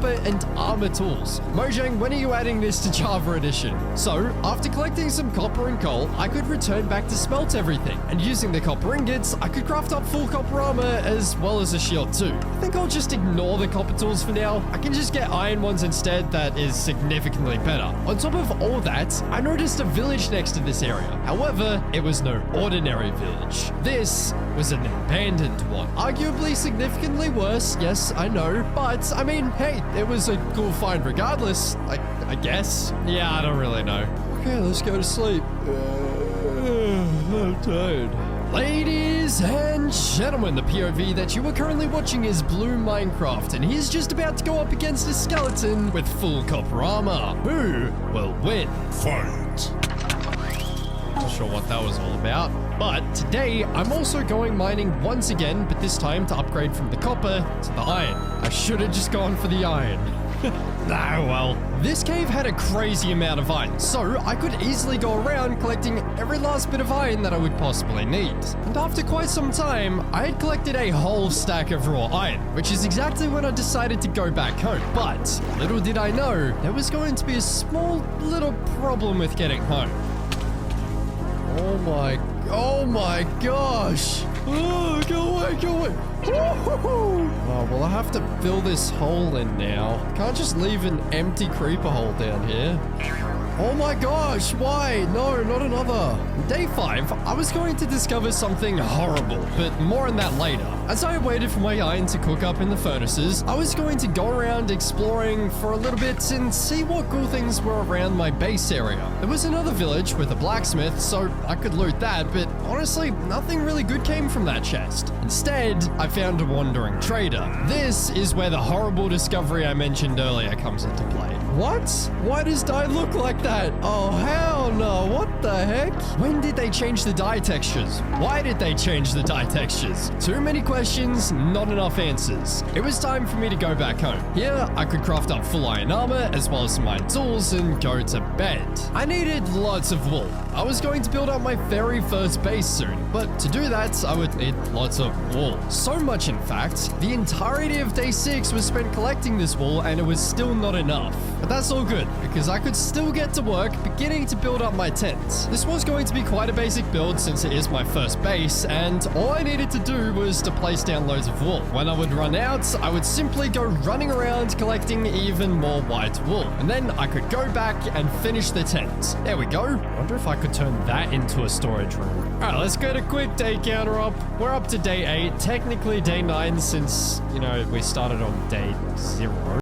and armor tools. Mojang, when are you adding this to Java Edition? So, after collecting some copper and coal, I could return back to smelt everything, and using the copper ingots, I could craft up full copper armor as well as a shield too. I think I'll just ignore the copper tools for now. I can just get iron ones instead. That is significantly better. On top of all that, I noticed a village next to this area. However, it was no ordinary village. This was an abandoned one. Arguably significantly worse, yes, I know, but I mean, hey, it was a cool find regardless, I guess. Yeah, I don't really know. Okay, let's go to sleep. I'm tired. Ladies and gentlemen, the POV that you are currently watching is Blue Minecraft, and he's just about to go up against a skeleton with full copper armor. Who will win? Fight! Not sure what that was all about. But today, I'm also going mining once again, but this time to upgrade from the copper to the iron. I should have just gone for the iron. Ah, well. This cave had a crazy amount of iron, so I could easily go around collecting every last bit of iron that I would possibly need. And after quite some time, I had collected a whole stack of raw iron, which is exactly when I decided to go back home. But little did I know, there was going to be a small little problem with getting home. Oh my gosh. Oh, go away, go away. Oh, well, I have to fill this hole in now. Can't just leave an empty creeper hole down here. Oh my gosh, why? No, not another. Day 5, I was going to discover something horrible, but more on that later. As I waited for my iron to cook up in the furnaces, I was going to go around exploring for a little bit and see what cool things were around my base area. There was another village with a blacksmith, so I could loot that, but honestly, nothing really good came from that chest. Instead, I found a wandering trader. This is where the horrible discovery I mentioned earlier comes into play. What? Why does dye look like that? Oh, hell no. What the heck? When did they change the dye textures? Why did they change the dye textures? Too many questions, not enough answers. It was time for me to go back home. Here, I could craft up full iron armor as well as some iron tools and go to bed. I needed lots of wool. I was going to build up my very first base soon, but to do that, I would need lots of wool. So much, in fact, the entirety of day 6 was spent collecting this wool and it was still not enough. But that's all good, because I could still get to work beginning to build up my tent. This was going to be quite a basic build since it is my first base, and all I needed to do was to place down loads of wool. When I would run out, I would simply go running around collecting even more white wool, and then I could go back and finish the tent. There we go. I wonder if I could turn that into a storage room. Alright, let's get a quick day counter up. We're up to day 8, technically day 9 since, you know, we started on day 0.